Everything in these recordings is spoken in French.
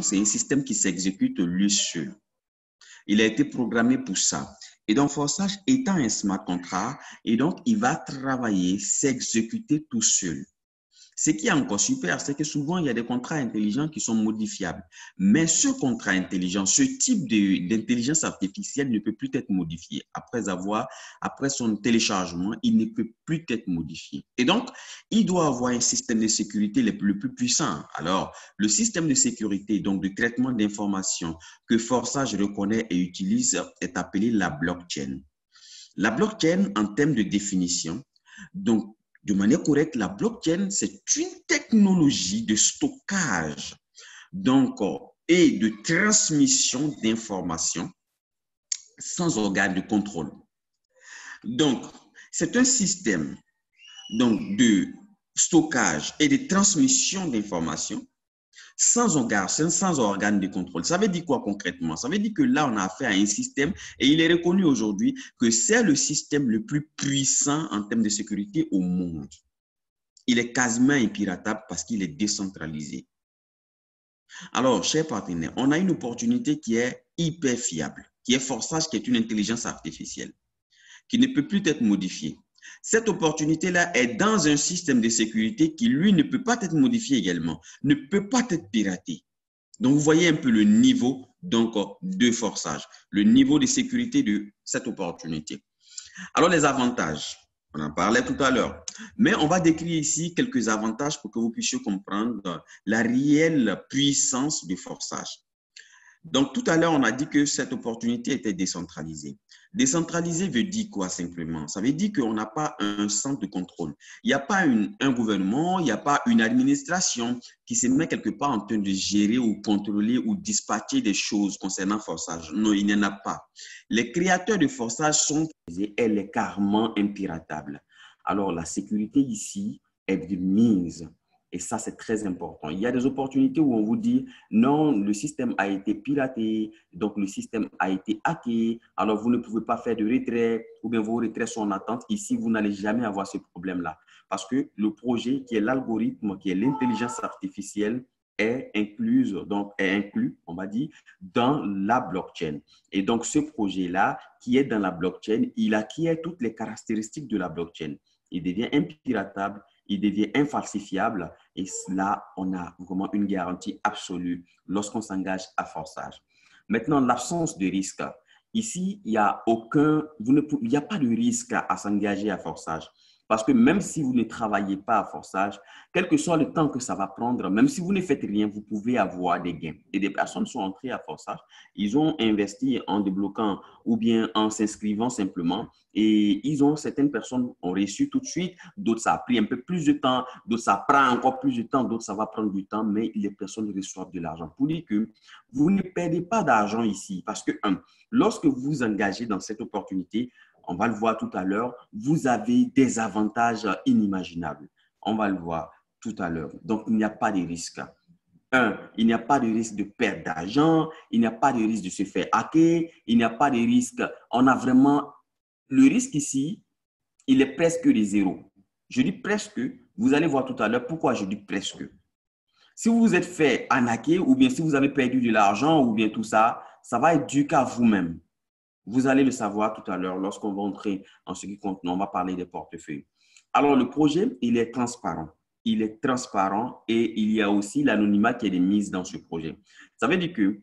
C'est un système qui s'exécute lui seul. Il a été programmé pour ça. Et donc, Forsage étant un smart contract, et donc, il va travailler, s'exécuter tout seul. Ce qui est encore super, c'est que souvent, il y a des contrats intelligents qui sont modifiables. Mais ce contrat intelligent, ce type d'intelligence artificielle ne peut plus être modifié. Après son téléchargement, il ne peut plus être modifié. Et donc, il doit avoir un système de sécurité le plus puissant. Alors, le système de sécurité, donc de traitement d'informations que Forsage reconnaît et utilise est appelé la blockchain. La blockchain, en termes de définition, donc, de manière correcte, la blockchain, c'est une technologie de stockage donc, et de transmission d'informations sans organe de contrôle. Donc, c'est un système donc, de stockage et de transmission d'informations sans organe de contrôle. Ça veut dire quoi concrètement? Ça veut dire que là, on a affaire à un système et il est reconnu aujourd'hui que c'est le système le plus puissant en termes de sécurité au monde. Il est quasiment impiratable parce qu'il est décentralisé. Alors, chers partenaires, on a une opportunité qui est hyper fiable, qui est Forsage, qui est une intelligence artificielle, qui ne peut plus être modifiée. Cette opportunité-là est dans un système de sécurité qui, lui, ne peut pas être modifié également, ne peut pas être piraté. Donc, vous voyez un peu le niveau donc, de Forsage, le niveau de sécurité de cette opportunité. Alors, les avantages, on en parlait tout à l'heure, mais on va décrire ici quelques avantages pour que vous puissiez comprendre la réelle puissance de Forsage. Donc, tout à l'heure, on a dit que cette opportunité était décentralisée. Décentralisé veut dire quoi simplement? Ça veut dire qu'on n'a pas un centre de contrôle. Il n'y a pas un gouvernement, il n'y a pas une administration qui se met quelque part en train de gérer ou contrôler ou dispatcher des choses concernant Forsage. Non, il n'y en a pas. Les créateurs de Forsage sont, elle est carrément impiratable. Alors, la sécurité ici est de mise. Et ça, c'est très important. Il y a des opportunités où on vous dit, non, le système a été piraté, donc le système a été hacké, alors vous ne pouvez pas faire de retrait, ou bien vos retraits sont en attente. Ici, vous n'allez jamais avoir ce problème-là. Parce que le projet qui est l'algorithme, qui est l'intelligence artificielle, est inclus, on va dire, dans la blockchain. Et donc, ce projet-là, qui est dans la blockchain, il acquiert toutes les caractéristiques de la blockchain. Il devient impiratable, il devient infalsifiable et là, on a vraiment une garantie absolue lorsqu'on s'engage à Forsage. Maintenant, l'absence de risque. Ici, il n'y a pas de risque à s'engager à Forsage. Parce que même si vous ne travaillez pas à Forsage, quel que soit le temps que ça va prendre, même si vous ne faites rien, vous pouvez avoir des gains. Et des personnes sont entrées à Forsage, ils ont investi en débloquant ou bien en s'inscrivant simplement. Et certaines personnes ont reçu tout de suite, d'autres ça a pris un peu plus de temps, d'autres ça prend encore plus de temps, d'autres ça va prendre du temps, mais les personnes reçoivent de l'argent. Pour dire que vous ne perdez pas d'argent ici parce que, lorsque vous vous engagez dans cette opportunité, on va le voir tout à l'heure, vous avez des avantages inimaginables. On va le voir tout à l'heure. Donc, il n'y a pas de risque. Il n'y a pas de risque de perte d'argent, il n'y a pas de risque de se faire hacker, il n'y a pas de risque. On a vraiment le risque ici, il est presque de zéro. Je dis presque, vous allez voir tout à l'heure pourquoi je dis presque. Si vous vous êtes fait arnaquer ou bien si vous avez perdu de l'argent ou bien tout ça, ça va être dû qu'à vous-même. Vous allez le savoir tout à l'heure lorsqu'on va entrer en ce qui compte. On va parler des portefeuilles. Alors, le projet, il est transparent. Il est transparent et il y a aussi l'anonymat qui est mis dans ce projet. Ça veut dire que,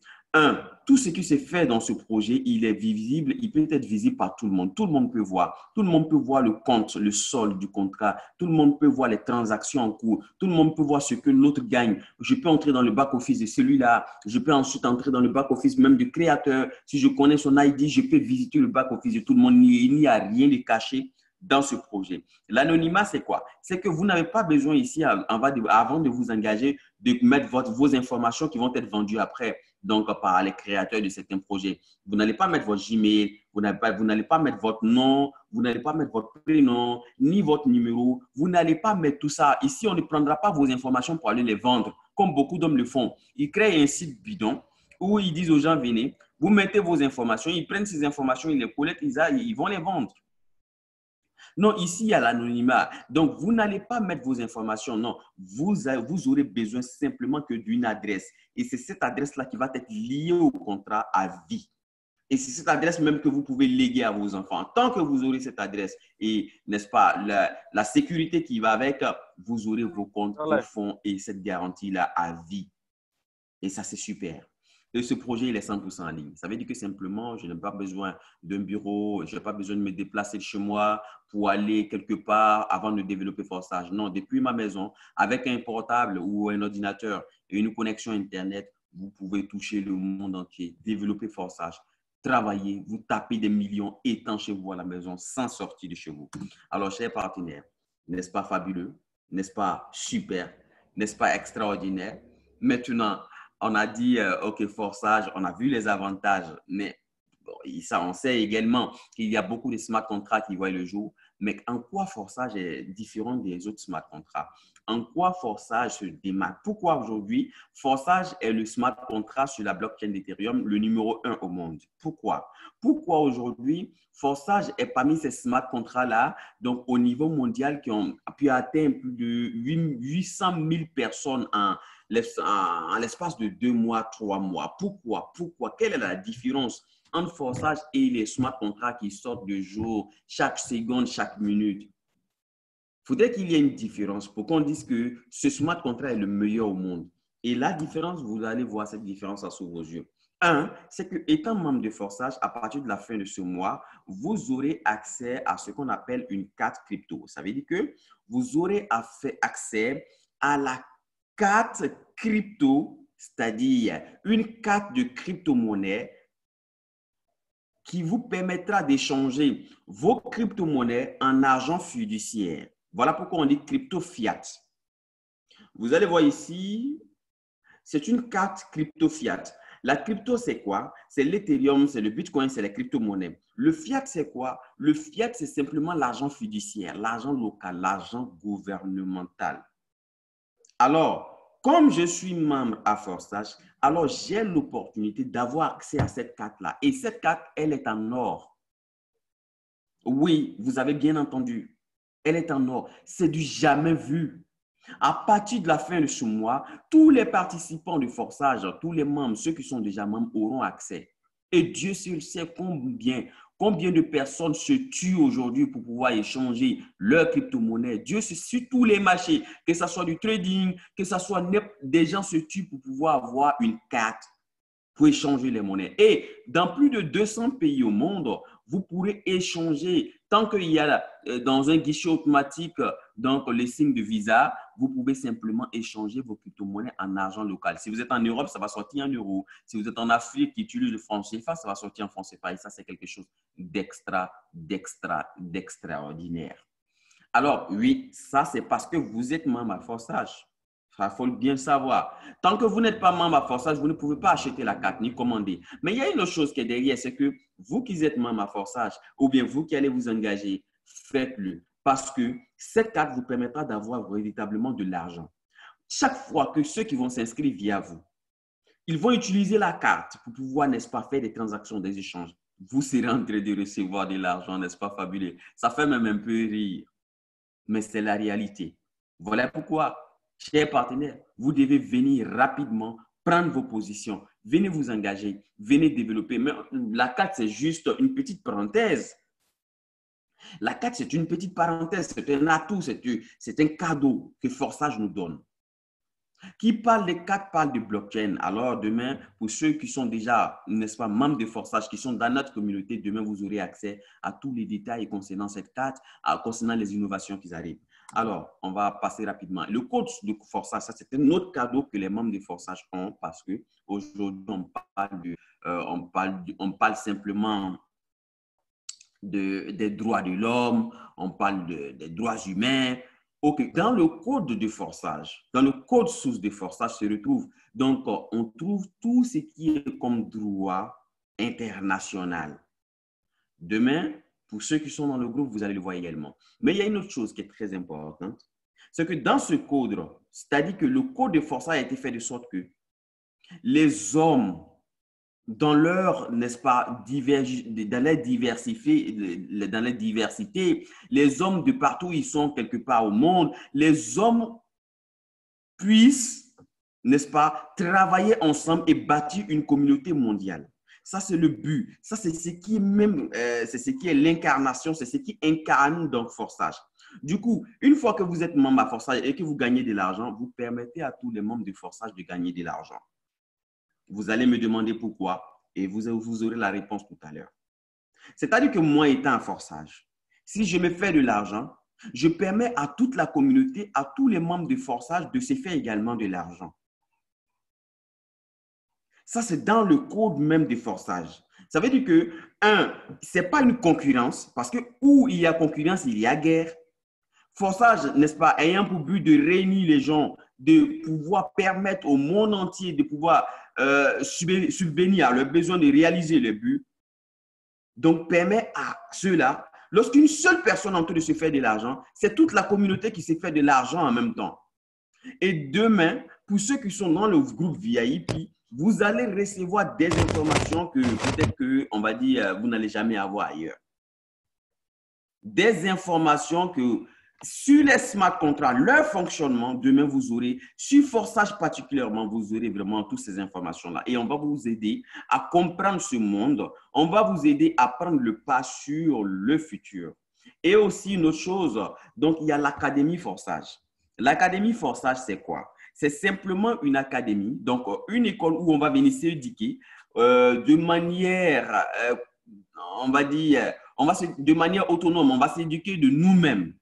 tout ce qui se fait dans ce projet, il est visible, il peut être visible par tout le monde. Tout le monde peut voir. Tout le monde peut voir le compte, le solde du contrat. Tout le monde peut voir les transactions en cours. Tout le monde peut voir ce que l'autre gagne. Je peux entrer dans le back-office de celui-là. Je peux ensuite entrer dans le back-office même du créateur. Si je connais son ID, je peux visiter le back-office de tout le monde. Il n'y a rien de caché dans ce projet. L'anonymat, c'est quoi? C'est que vous n'avez pas besoin ici, avant de vous engager, de mettre vos informations qui vont être vendues après, donc par les créateurs de certains projets. Vous n'allez pas mettre votre Gmail, vous n'allez pas mettre votre nom, vous n'allez pas mettre votre prénom, ni votre numéro. Vous n'allez pas mettre tout ça. Ici, on ne prendra pas vos informations pour aller les vendre, comme beaucoup d'hommes le font. Ils créent un site bidon où ils disent aux gens, venez, vous mettez vos informations, ils prennent ces informations, ils les collectent, ils vont les vendre. Non, ici, il y a l'anonymat. Donc, vous n'allez pas mettre vos informations. Non, vous aurez besoin simplement que d'une adresse. Et c'est cette adresse-là qui va être liée au contrat à vie. Et c'est cette adresse même que vous pouvez léguer à vos enfants. Tant que vous aurez cette adresse et, n'est-ce pas, la sécurité qui va avec, vous aurez vos comptes, vos fonds et cette garantie-là à vie. Et ça, c'est super. Et ce projet, il est 100% en ligne. Ça veut dire que simplement, je n'ai pas besoin d'un bureau, je n'ai pas besoin de me déplacer de chez moi pour aller quelque part avant de développer Forsage. Non, depuis ma maison, avec un portable ou un ordinateur et une connexion Internet, vous pouvez toucher le monde entier, développer Forsage, travailler, vous tapez des millions étant chez vous à la maison sans sortir de chez vous. Alors, chers partenaires, n'est-ce pas fabuleux? N'est-ce pas super? N'est-ce pas extraordinaire? Maintenant, on a dit, OK, Forsage, on a vu les avantages, mais bon, ça, on sait également qu'il y a beaucoup de smart contracts qui voient le jour. Mais en quoi Forsage est différent des autres smart contracts? En quoi Forsage se démarque? Pourquoi aujourd'hui, Forsage est le smart contract sur la blockchain d'Ethereum, le numéro 1 au monde? Pourquoi? Pourquoi aujourd'hui, Forsage est parmi ces smart contracts-là, donc au niveau mondial, qui ont pu atteindre plus de 800 000 personnes en l'espace de 2 mois, 3 mois. Pourquoi? Quelle est la différence entre Forsage et les smart contracts qui sortent de jour, chaque seconde, chaque minute? Il faudrait qu'il y ait une différence pour qu'on dise que ce smart contract est le meilleur au monde. Et la différence, vous allez voir cette différence sous vos yeux. Un, c'est que étant membre de Forsage, à partir de la fin de ce mois, vous aurez accès à ce qu'on appelle une carte crypto. Ça veut dire que vous aurez accès à la carte crypto, c'est-à-dire une carte de crypto-monnaie qui vous permettra d'échanger vos crypto-monnaies en argent fiduciaire. Voilà pourquoi on dit crypto-fiat. Vous allez voir ici, c'est une carte crypto-fiat. La crypto, c'est quoi? C'est l'Ethereum, c'est le Bitcoin, c'est les crypto-monnaies. Le fiat, c'est quoi? Le fiat, c'est simplement l'argent fiduciaire, l'argent local, l'argent gouvernemental. Alors, comme je suis membre à Forsage, alors j'ai l'opportunité d'avoir accès à cette carte-là. Et cette carte, elle est en or. Oui, vous avez bien entendu. Elle est en or. C'est du jamais vu. À partir de la fin de ce mois, tous les participants du Forsage, tous les membres, ceux qui sont déjà membres, auront accès. Et Dieu seul sait combien de personnes se tuent aujourd'hui pour pouvoir échanger leurs crypto-monnaies. Dieu sait sur tous les marchés, que ce soit du trading, que ce soit des gens se tuent pour pouvoir avoir une carte pour échanger les monnaies. Et dans plus de 200 pays au monde, vous pourrez échanger. Tant qu'il y a dans un guichet automatique, donc les signes de Visa, vous pouvez simplement échanger vos crypto-monnaies en argent local. Si vous êtes en Europe, ça va sortir en euros. Si vous êtes en Afrique qui utilise le franc CFA, ça va sortir en franc CFA. Et ça, c'est quelque chose d'extraordinaire. Alors, oui, ça, c'est parce que vous êtes membre à Forsage. Il faut bien savoir. Tant que vous n'êtes pas membre à Forsage, vous ne pouvez pas acheter la carte ni commander. Mais il y a une autre chose qui est derrière, c'est que vous qui êtes membre à Forsage, ou bien vous qui allez vous engager, faites-le. Parce que cette carte vous permettra d'avoir véritablement de l'argent. Chaque fois que ceux qui vont s'inscrire via vous, ils vont utiliser la carte pour pouvoir, n'est-ce pas, faire des transactions, des échanges. Vous serez en train de recevoir de l'argent, n'est-ce pas, fabuleux? Ça fait même un peu rire, mais c'est la réalité. Voilà pourquoi, chers partenaires, vous devez venir rapidement prendre vos positions. Venez vous engager, venez développer. Mais la carte, c'est juste une petite parenthèse. La carte, c'est une petite parenthèse, c'est un atout, c'est un cadeau que Forsage nous donne. Qui parle de cartes parle de blockchain. Alors demain, pour ceux qui sont déjà, n'est-ce pas, membres de Forsage, qui sont dans notre communauté, demain, vous aurez accès à tous les détails concernant cette carte, concernant les innovations qui arrivent. Alors, on va passer rapidement. Le code de Forsage, ça, c'est un autre cadeau que les membres de Forsage ont parce qu'aujourd'hui, on parle simplement des droits de l'homme, on parle des droits humains. Ok, dans le code de Forsage, dans le code source de Forsage se retrouve, donc on trouve tout ce qui est comme droit international. Demain, pour ceux qui sont dans le groupe, vous allez le voir également. Mais il y a une autre chose qui est très importante, c'est que dans ce code, c'est-à-dire que le code de Forsage a été fait de sorte que les hommes dans leur, n'est-ce pas, dans la diversité, les hommes de partout où ils sont quelque part au monde, les hommes puissent, n'est-ce pas, travailler ensemble et bâtir une communauté mondiale. Ça, c'est le but. Ça, c'est ce qui est même, c'est ce qui est l'incarnation, c'est ce qui incarne donc Forsage. Du coup, une fois que vous êtes membre à Forsage et que vous gagnez de l'argent, vous permettez à tous les membres de Forsage de gagner de l'argent. Vous allez me demander pourquoi et vous aurez la réponse tout à l'heure. C'est-à-dire que moi, étant à Forsage, si je me fais de l'argent, je permets à toute la communauté, à tous les membres de Forsage de se faire également de l'argent. Ça, c'est dans le code même de Forsage. Ça veut dire que, ce n'est pas une concurrence, parce que où il y a concurrence, il y a guerre. Forsage, n'est-ce pas, ayant pour but de réunir les gens, de pouvoir permettre au monde entier de pouvoir subvenir à leurs besoins de réaliser les buts, donc permet à ceux-là, lorsqu'une seule personne est en train de se faire de l'argent, c'est toute la communauté qui se fait de l'argent en même temps. Et demain, pour ceux qui sont dans le groupe VIP, vous allez recevoir des informations que peut-être que, on va dire, vous n'allez jamais avoir ailleurs. Des informations que sur les smart contracts, leur fonctionnement, demain vous aurez, sur Forsage particulièrement, vous aurez vraiment toutes ces informations-là. Et on va vous aider à comprendre ce monde. On va vous aider à prendre le pas sur le futur. Et aussi une autre chose, donc il y a l'Académie Forsage. L'Académie Forsage, c'est quoi? C'est simplement une académie, donc une école où on va venir s'éduquer de manière, on va dire, de manière autonome, on va s'éduquer de nous-mêmes.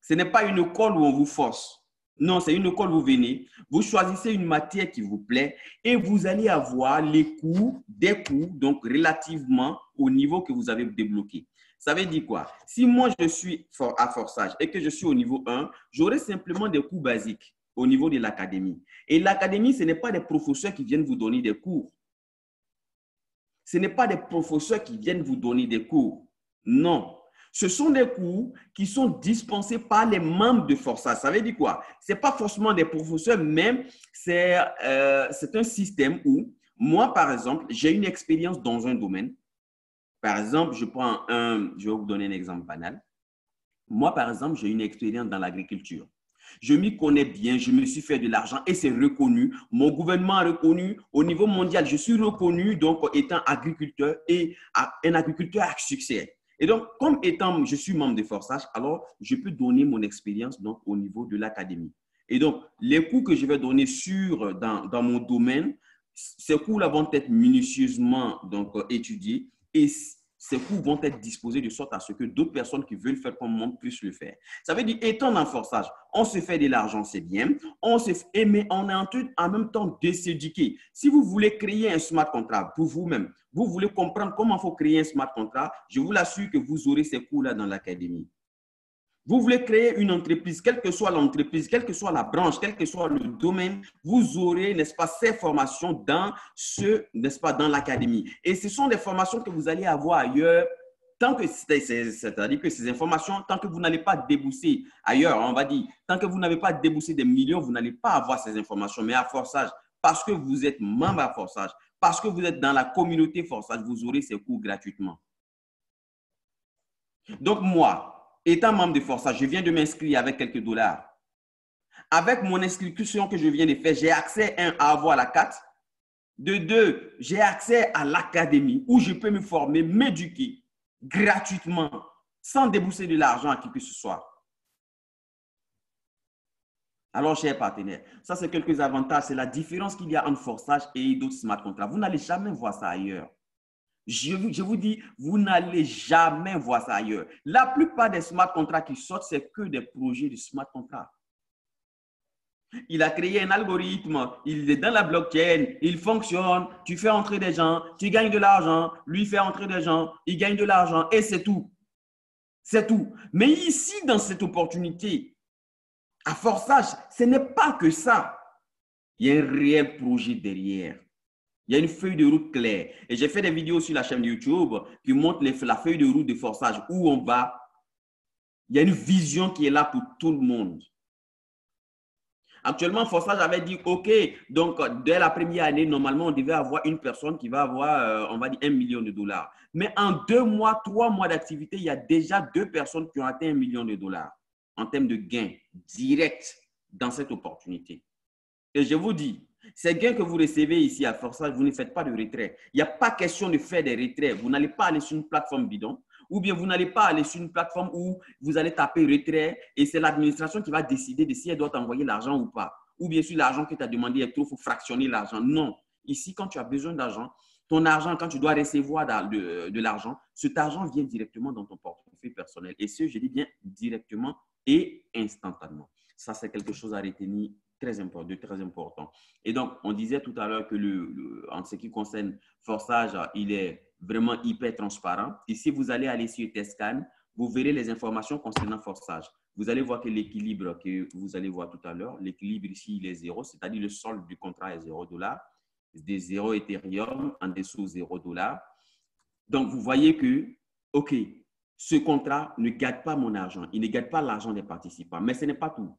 Ce n'est pas une école où on vous force. Non, c'est une école où vous venez, vous choisissez une matière qui vous plaît et vous allez avoir les cours, des cours, donc relativement au niveau que vous avez débloqué. Ça veut dire quoi? Si moi, je suis à Forsage et que je suis au niveau 1, j'aurai simplement des cours basiques au niveau de l'académie. Et l'académie, ce n'est pas des professeurs qui viennent vous donner des cours. Ce n'est pas des professeurs qui viennent vous donner des cours. Non. Ce sont des cours qui sont dispensés par les membres de Forsage. Ça veut dire quoi? Ce n'est pas forcément des professeurs, mais c'est un système où, moi, par exemple, j'ai une expérience dans un domaine. Par exemple, je vais vous donner un exemple banal. Moi, par exemple, j'ai une expérience dans l'agriculture. Je m'y connais bien, je me suis fait de l'argent et c'est reconnu. Mon gouvernement a reconnu. Au niveau mondial, je suis reconnu donc étant agriculteur et un agriculteur à succès. Et donc, comme étant, je suis membre de Forsage, alors je peux donner mon expérience donc, au niveau de l'académie. Et donc, les cours que je vais donner dans mon domaine, ces cours-là vont être minutieusement donc, étudiés et ces cours vont être disposés de sorte à ce que d'autres personnes qui veulent faire comme moi puissent le faire. Ça veut dire, étant dans Forsage, on se fait de l'argent, c'est bien, mais on est en même temps de s'éduquer. Si vous voulez créer un smart contract pour vous-même, vous voulez comprendre comment il faut créer un smart contract, je vous l'assure que vous aurez ces cours-là dans l'académie. Vous voulez créer une entreprise, quelle que soit l'entreprise, quelle que soit la branche, quel que soit le domaine, vous aurez, n'est-ce pas, ces formations dans dans l'académie. Et ce sont des formations que vous allez avoir ailleurs, c'est-à-dire que ces informations, tant que vous n'allez pas débourser ailleurs, on va dire, tant que vous n'avez pas déboursé des millions, vous n'allez pas avoir ces informations. Mais à Forsage, parce que vous êtes membre à Forsage, parce que vous êtes dans la communauté Forsage, vous aurez ces cours gratuitement. Donc moi, étant membre de Forsage, je viens de m'inscrire avec quelques dollars. Avec mon inscription que je viens de faire, j'ai accès, à avoir la carte. De deux, j'ai accès à l'académie où je peux me former, m'éduquer gratuitement, sans débourser de l'argent à qui que ce soit. Alors, chers partenaires, ça c'est quelques avantages. C'est la différence qu'il y a entre Forsage et d'autres smart contracts. Vous n'allez jamais voir ça ailleurs. Je vous dis, vous n'allez jamais voir ça ailleurs. La plupart des smart contracts qui sortent, c'est que des projets de smart contracts. Il a créé un algorithme, il est dans la blockchain, il fonctionne, tu fais entrer des gens, tu gagnes de l'argent, lui fait entrer des gens, il gagne de l'argent et c'est tout. C'est tout. Mais ici, dans cette opportunité, à Forsage, ce n'est pas que ça. Il y a un réel projet derrière. Il y a une feuille de route claire. Et j'ai fait des vidéos sur la chaîne YouTube qui montrent la feuille de route de Forsage, où on va. Il y a une vision qui est là pour tout le monde. Actuellement, Forçage avait dit, OK, donc dès la première année, normalement, on devait avoir une personne qui va avoir, on va dire, 1 million de dollars. Mais en 2 mois, 3 mois d'activité, il y a déjà 2 personnes qui ont atteint 1 million de dollars en termes de gains directs dans cette opportunité. Et je vous dis, ces gains que vous recevez ici à Forçage, vous ne faites pas de retrait. Il n'y a pas question de faire des retraits. Vous n'allez pas aller sur une plateforme bidon, ou bien vous n'allez pas aller sur une plateforme où vous allez taper retrait et c'est l'administration qui va décider de si elle doit t'envoyer l'argent ou pas. Ou bien si l'argent que tu as demandé est trop, il faut fractionner l'argent. Non. Ici, quand tu as besoin d'argent, ton argent, quand tu dois recevoir de l'argent, cet argent vient directement dans ton portefeuille personnel. Et ce, je dis bien directement et instantanément. Ça, c'est quelque chose à retenir très important. Et donc, on disait tout à l'heure que en ce qui concerne Forçage, il est vraiment hyper transparent. Ici, vous allez aller sur Tescan, vous verrez les informations concernant Forçage. Vous allez voir que l'équilibre que vous allez voir tout à l'heure, l'équilibre ici, il est 0, c'est-à-dire le solde du contrat est $0, des 0 Ethereum en dessous $0. Donc, vous voyez que, OK, ce contrat ne gâte pas mon argent, il ne gâte pas l'argent des participants, mais ce n'est pas tout.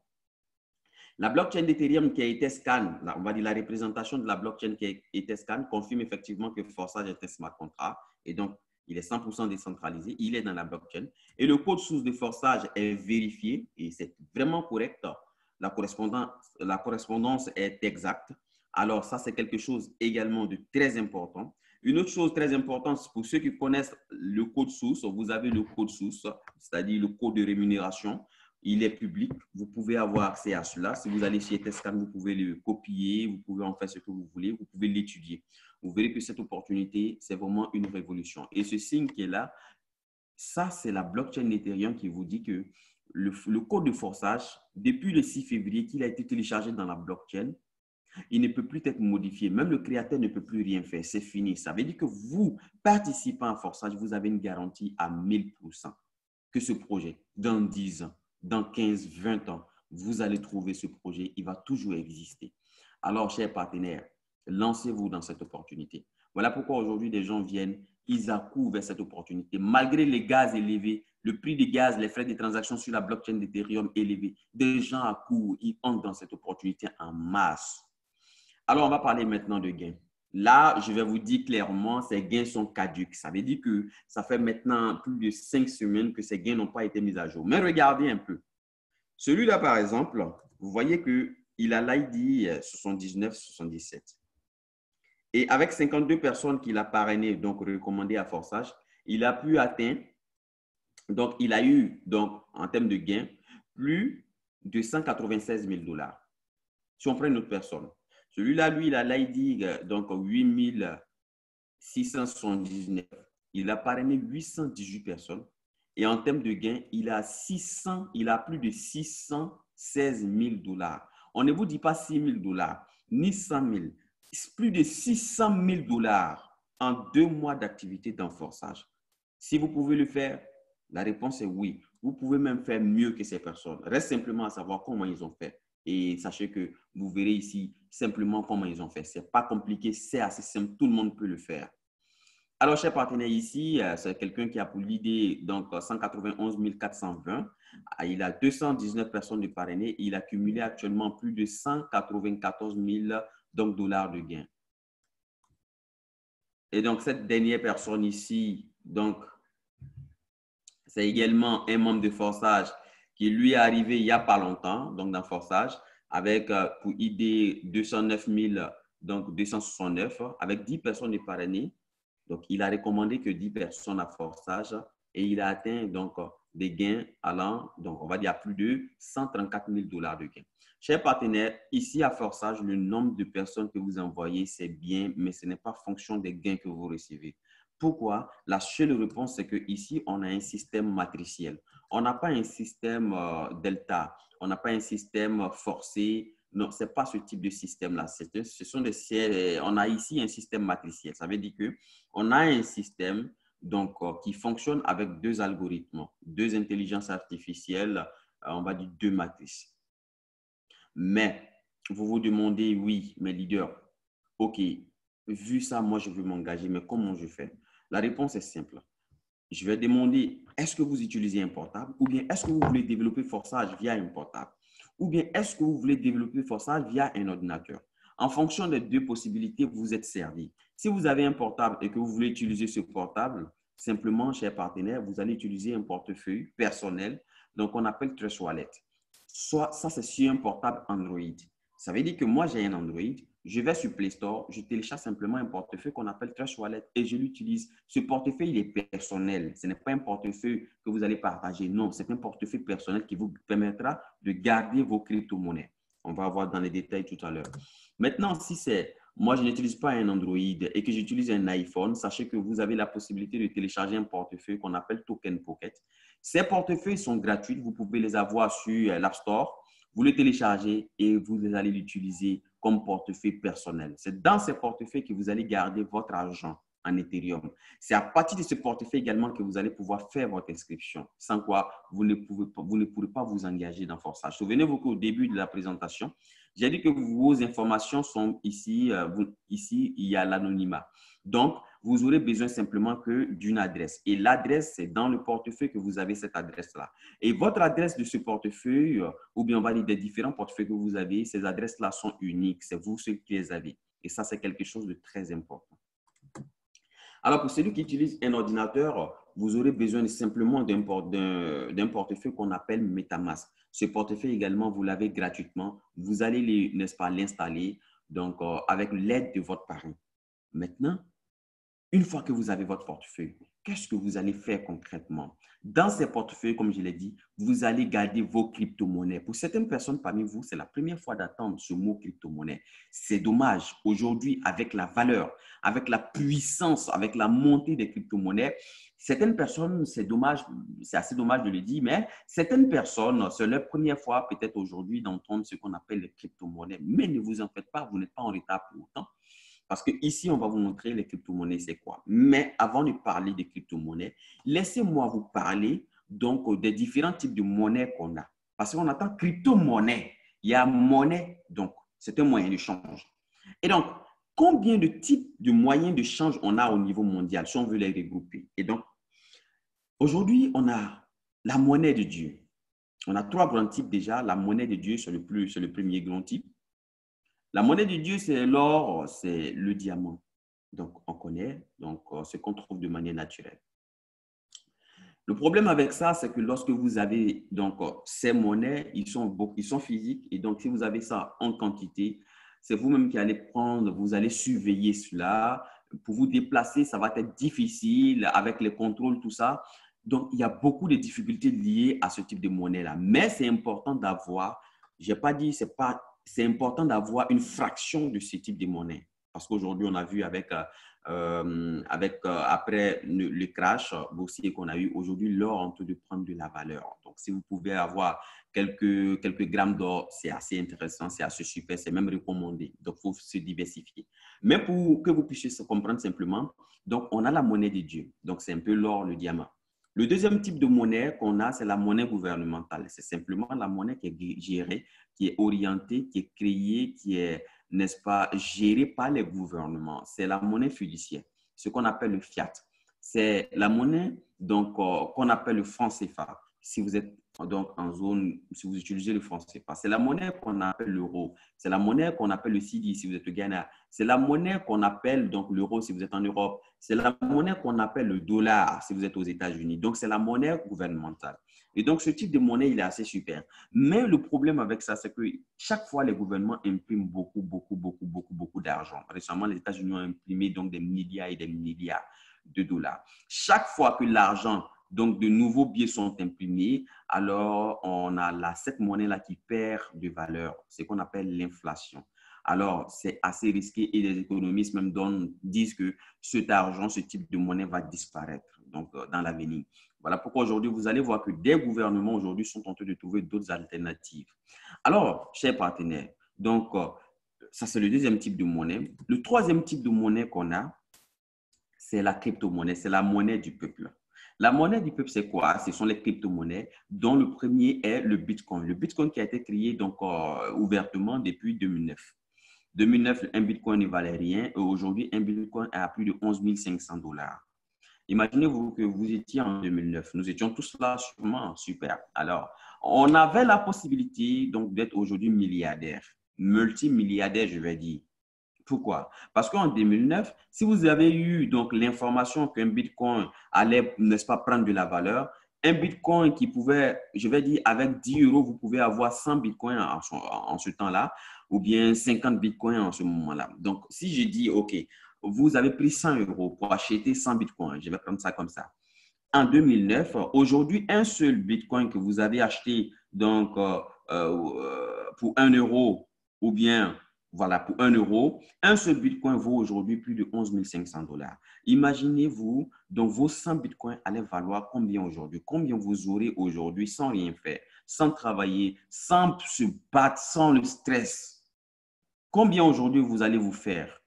La blockchain d'Ethereum qui a été scan, on va dire la représentation de la blockchain qui a été scan, confirme effectivement que Forçage est un smart contract et donc il est 100% décentralisé, il est dans la blockchain et le code source de Forçage est vérifié et c'est vraiment correct. La correspondance est exacte. Alors ça, c'est quelque chose également de très important. Une autre chose très importante, pour ceux qui connaissent le code source, vous avez le code source, c'est-à-dire le code de rémunération. Il est public, vous pouvez avoir accès à cela. Si vous allez chez Tescan, vous pouvez le copier, vous pouvez en faire ce que vous voulez, vous pouvez l'étudier. Vous verrez que cette opportunité, c'est vraiment une révolution. Et ce signe qui est là, ça, c'est la blockchain Ethereum qui vous dit que le code de Forçage, depuis le 6 février qu'il a été téléchargé dans la blockchain, il ne peut plus être modifié. Même le créateur ne peut plus rien faire. C'est fini. Ça veut dire que vous, participant à Forçage, vous avez une garantie à 1000% que ce projet, dans 10 ans, dans 15, 20 ans, vous allez trouver ce projet, il va toujours exister. Alors, chers partenaires, lancez-vous dans cette opportunité. Voilà pourquoi aujourd'hui, des gens viennent, ils accourent vers cette opportunité. Malgré les gaz élevés, le prix des gaz, les frais de transaction sur la blockchain d'Ethereum élevés, des gens accourent, ils entrent dans cette opportunité en masse. Alors, on va parler maintenant de gains. Là, je vais vous dire clairement, ces gains sont caducs. Ça veut dire que ça fait maintenant plus de 5 semaines que ces gains n'ont pas été mis à jour. Mais regardez un peu. Celui-là, par exemple, vous voyez qu'il a l'ID 79-77. Et avec 52 personnes qu'il a parrainées, donc recommandées à Forçage, il a pu atteindre, donc il a eu, donc, en termes de gains, plus de 196 000 $. Si on prend une autre personne, celui-là, lui, il a l'ID, donc 8679. Il a parrainé 818 personnes. Et en termes de gains, il a plus de 616 000 $. On ne vous dit pas 6 000 $, ni 100 000. Plus de 600 000 $ en 2 mois d'activité dans Forçage. Si vous pouvez le faire, la réponse est oui. Vous pouvez même faire mieux que ces personnes. Reste simplement à savoir comment ils ont fait. Et sachez que vous verrez ici simplement comment ils ont fait. Ce n'est pas compliqué, c'est assez simple, tout le monde peut le faire. Alors, chers partenaires, ici, c'est quelqu'un qui a pour l'idée donc 191 420. Il a 219 personnes de parrainées. Il a cumulé actuellement plus de 194 000 dollars de gains. Et donc, cette dernière personne ici, donc, c'est également un membre de Forçage qui lui est arrivé il n'y a pas longtemps, donc dans Forçage, avec pour idée 209 000, donc 269, avec 10 personnes de parrainées. Donc, il a recommandé que 10 personnes à Forçage et il a atteint donc des gains allant, donc on va dire à plus de 134 000 $ de gains. Chers partenaires, ici à Forçage, le nombre de personnes que vous envoyez, c'est bien, mais ce n'est pas fonction des gains que vous recevez. Pourquoi? La seule réponse, c'est qu'ici, on a un système matriciel. On n'a pas un système delta, on n'a pas un système forcé. Non, ce n'est pas ce type de système-là. On a ici un système matriciel. Ça veut dire qu'on a un système donc, qui fonctionne avec 2 algorithmes, 2 intelligences artificielles, on va dire 2 matrices. Mais vous vous demandez, oui, mes leaders, OK, vu ça, moi, je veux m'engager, mais comment je fais? La réponse est simple. Je vais demander, est-ce que vous utilisez un portable ou bien est-ce que vous voulez développer Forçage via un portable? ou bien est-ce que vous voulez développer le forçage via un ordinateur? En fonction des deux possibilités, vous êtes servi. Si vous avez un portable et que vous voulez utiliser ce portable, simplement, chers partenaires, vous allez utiliser un portefeuille personnel, donc on appelle Trust Wallet. Soit ça, c'est sur un portable Android. Ça veut dire que moi, j'ai un Android, je vais sur Play Store, je télécharge simplement un portefeuille qu'on appelle Trust Wallet et je l'utilise. Ce portefeuille, il est personnel. Ce n'est pas un portefeuille que vous allez partager. Non, c'est un portefeuille personnel qui vous permettra de garder vos crypto-monnaies. On va voir dans les détails tout à l'heure. Maintenant, si c'est moi, je n'utilise pas un Android et que j'utilise un iPhone, sachez que vous avez la possibilité de télécharger un portefeuille qu'on appelle Token Pocket. Ces portefeuilles sont gratuits. Vous pouvez les avoir sur l'App Store. Vous les téléchargez et vous allez l'utiliser comme portefeuille personnel. C'est dans ces portefeuilles que vous allez garder votre argent en Ethereum. C'est à partir de ce portefeuille également que vous allez pouvoir faire votre inscription, sans quoi vous ne pourrez pas vous engager dans Forçage. Souvenez-vous qu'au début de la présentation, j'ai dit que vos informations sont ici. Ici, il y a l'anonymat. Donc, vous aurez besoin simplement que d'une adresse. Et l'adresse, c'est dans le portefeuille que vous avez cette adresse-là. Et votre adresse de ce portefeuille, ou bien on va dire des différents portefeuilles que vous avez, ces adresses-là sont uniques. C'est vous ceux qui les avez. Et ça, c'est quelque chose de très important. Alors, pour celui qui utilise un ordinateur, vous aurez besoin simplement d'un portefeuille qu'on appelle MetaMask. Ce portefeuille également, vous l'avez gratuitement. Vous allez, n'est-ce pas, l'installer donc, avec l'aide de votre parrain. Maintenant, une fois que vous avez votre portefeuille, qu'est-ce que vous allez faire concrètement? Dans ces portefeuilles, comme je l'ai dit, vous allez garder vos crypto-monnaies. Pour certaines personnes parmi vous, c'est la première fois d'entendre ce mot crypto-monnaie. C'est dommage. Aujourd'hui, avec la valeur, avec la puissance, avec la montée des crypto-monnaies, certaines personnes, c'est dommage, c'est assez dommage de le dire, mais certaines personnes, c'est leur première fois peut-être aujourd'hui d'entendre ce qu'on appelle les crypto-monnaies. Mais ne vous en faites pas, vous n'êtes pas en retard pour autant. Parce qu'ici, on va vous montrer les crypto-monnaies, c'est quoi. Mais avant de parler des crypto-monnaies, laissez-moi vous parler donc des différents types de monnaies qu'on a. Parce qu'on attend crypto-monnaie. Il y a monnaie, donc c'est un moyen de change. Et donc, combien de types de moyens de change on a au niveau mondial si on veut les regrouper? Et donc, aujourd'hui, on a la monnaie de Dieu. On a trois grands types déjà. La monnaie de Dieu, c'est le premier grand type. La monnaie de Dieu, c'est l'or, c'est le diamant. Donc, on connaît ce qu'on trouve de manière naturelle. Le problème avec ça, c'est que lorsque vous avez donc, ces monnaies, ils sont physiques. Et donc, si vous avez ça en quantité, c'est vous-même qui allez prendre, vous allez surveiller cela. Pour vous déplacer, ça va être difficile avec les contrôles, tout ça. Donc, il y a beaucoup de difficultés liées à ce type de monnaie-là. Mais c'est important d'avoir, je n'ai pas dit, c'est important d'avoir une fraction de ce type de monnaie. Parce qu'aujourd'hui, on a vu après le crash boursier qu'on a eu, aujourd'hui, l'or est en train de prendre de la valeur. Donc, si vous pouvez avoir quelques grammes d'or, c'est assez intéressant, c'est assez super, c'est même recommandé. Donc, il faut se diversifier. Mais pour que vous puissiez comprendre simplement, donc, on a la monnaie de Dieu. Donc, c'est un peu l'or, le diamant. Le deuxième type de monnaie qu'on a, c'est la monnaie gouvernementale. C'est simplement la monnaie qui est gérée, qui est orientée, qui est créée, qui est, n'est-ce pas, gérée par les gouvernements. C'est la monnaie fiduciaire, ce qu'on appelle le fiat. C'est la monnaie donc qu'on appelle le franc CFA. Si vous êtes donc en zone, si vous utilisez le franc CFA, c'est la monnaie qu'on appelle l'euro. C'est la monnaie qu'on appelle le CEDI si vous êtes au Ghana. C'est la monnaie qu'on appelle donc l'euro si vous êtes en Europe. C'est la monnaie qu'on appelle le dollar si vous êtes aux États-Unis. Donc, c'est la monnaie gouvernementale. Et donc, ce type de monnaie, il est assez super. Mais le problème avec ça, c'est que chaque fois, les gouvernements impriment beaucoup d'argent. Récemment, les États-Unis ont imprimé donc des milliards et des milliards de dollars. Chaque fois que l'argent, donc de nouveaux billets sont imprimés, alors on a cette monnaie-là qui perd de valeur, ce qu'on appelle l'inflation. Alors, c'est assez risqué et les économistes même disent que cet argent, ce type de monnaie va disparaître donc, dans l'avenir. Voilà pourquoi aujourd'hui, vous allez voir que des gouvernements aujourd'hui sont en train de trouver d'autres alternatives. Alors, chers partenaires, donc ça c'est le deuxième type de monnaie. Le troisième type de monnaie qu'on a, c'est la crypto-monnaie, c'est la monnaie du peuple. La monnaie du peuple, c'est quoi? Ce sont les crypto-monnaies, dont le premier est le Bitcoin. Le Bitcoin qui a été créé donc, ouvertement depuis 2009. 2009, un Bitcoin ne valait rien. Aujourd'hui, un Bitcoin est à plus de 11 500 $. Imaginez-vous que vous étiez en 2009. Nous étions tous là, sûrement, super. Alors, on avait la possibilité donc d'être aujourd'hui milliardaire, multimilliardaire, je vais dire. Pourquoi? Parce qu'en 2009, si vous avez eu donc l'information qu'un Bitcoin allait, n'est-ce pas, prendre de la valeur, un Bitcoin qui pouvait, je vais dire, avec 10 euros, vous pouvez avoir 100 Bitcoins en ce temps-là, ou bien 50 Bitcoins en ce moment-là. Donc, si je dis, OK, vous avez pris 100 euros pour acheter 100 Bitcoins, je vais prendre ça comme ça. En 2009, aujourd'hui, un seul Bitcoin que vous avez acheté donc, pour 1 euro ou bien voilà, pour 1 euro, un seul Bitcoin vaut aujourd'hui plus de 11 500 dollars. Imaginez-vous, donc vos 100 Bitcoins allaient valoir combien aujourd'hui? Combien vous aurez aujourd'hui sans rien faire, sans travailler, sans se battre, sans le stress? Combien aujourd'hui vous allez vous faire?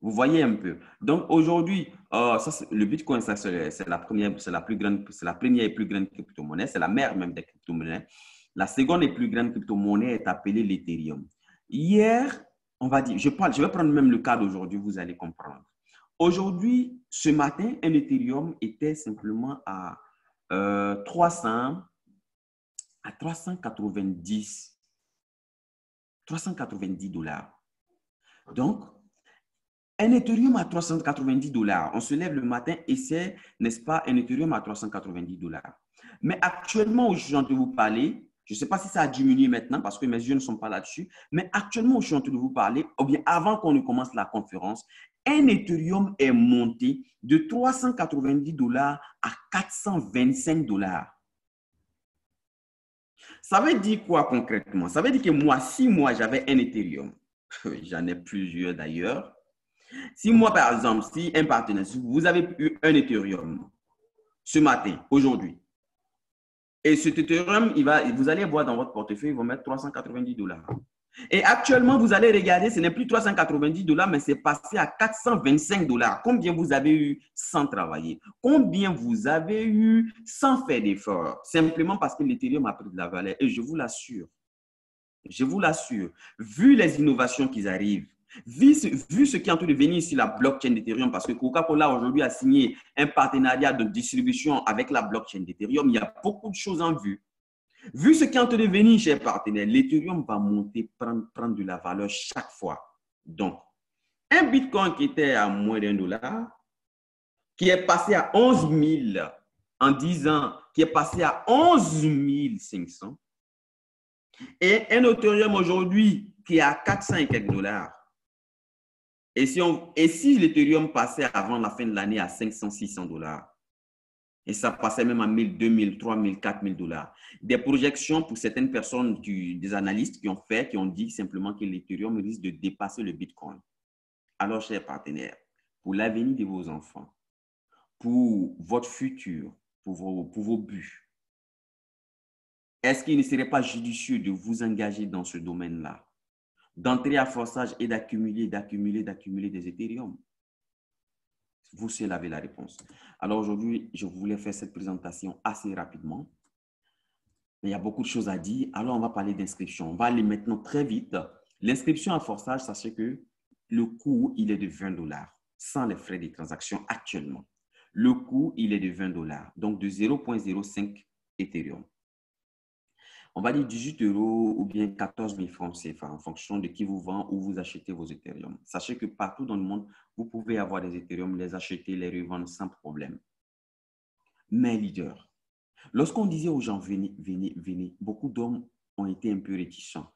Vous voyez un peu. Donc aujourd'hui, le Bitcoin, c'est la première, c'est la plus grande, c'est la première et plus grande crypto-monnaie, c'est la mère même des crypto-monnaies. La seconde et plus grande crypto-monnaie est appelée l'Ethereum. Hier, on va dire, je vais prendre même le cas d'aujourd'hui, vous allez comprendre. Aujourd'hui, ce matin, un Ethereum était simplement à 300, à 390 dollars. Donc, un Ethereum à 390 dollars. On se lève le matin et c'est, n'est-ce pas, un Ethereum à 390 dollars. Mais actuellement, où je suis en train de vous parler, je ne sais pas si ça a diminué maintenant parce que mes yeux ne sont pas là-dessus, mais actuellement, où je suis en train de vous parler, ou bien avant qu'on ne commence la conférence, un Ethereum est monté de 390 dollars à 425 dollars. Ça veut dire quoi concrètement? Ça veut dire que moi, si moi j'avais un Ethereum, j'en ai plusieurs d'ailleurs. Si moi, par exemple, si un partenaire, si vous avez eu un Ethereum ce matin, aujourd'hui, et cet Ethereum, vous allez voir dans votre portefeuille, il va mettre 390 dollars. Et actuellement, vous allez regarder, ce n'est plus 390 dollars, mais c'est passé à 425 dollars. Combien vous avez eu sans travailler? Combien vous avez eu sans faire d'efforts? Simplement parce que l'Ethereum a pris de la valeur. Et je vous l'assure, vu les innovations qui arrivent, vu ce qui est en train de venir ici, la blockchain d'Ethereum, parce que Coca-Cola aujourd'hui a signé un partenariat de distribution avec la blockchain d'Ethereum, il y a beaucoup de choses en vue. Vu ce qui est en train de venir, chers partenaires, l'Ethereum va monter, prendre de la valeur chaque fois. Donc, un Bitcoin qui était à moins d'1 dollar, qui est passé à 11 000 en 10 ans, qui est passé à 11 500, et un Ethereum aujourd'hui qui est à 400 et quelques dollars. Et si l'Ethereum passait avant la fin de l'année à 500, 600 dollars, et ça passait même à 1000, 2000, 3000, 4000 dollars. Des projections pour certaines personnes, des analystes qui ont dit simplement que l'Ethereum risque de dépasser le Bitcoin. Alors, chers partenaires, pour l'avenir de vos enfants, pour votre futur, pour vos buts, est-ce qu'il ne serait pas judicieux de vous engager dans ce domaine-là, d'entrer à forçage et d'accumuler des Ethereum? Vous seul avez la réponse. Alors aujourd'hui, je voulais faire cette présentation assez rapidement. Mais il y a beaucoup de choses à dire. Alors, on va parler d'inscription. On va aller maintenant très vite. L'inscription à forçage, sachez que le coût, il est de 20 dollars sans les frais de transaction actuellement. Le coût, il est de 20 dollars, donc de 0,05 Ethereum. On va dire 18 euros ou bien 14 000 francs CFA en fonction de qui vous vend ou vous achetez vos Ethereum. Sachez que partout dans le monde, vous pouvez avoir des Ethereum, les acheter, les revendre sans problème. Mais leader, lorsqu'on disait aux gens venez, venez, venez, beaucoup d'hommes ont été un peu réticents.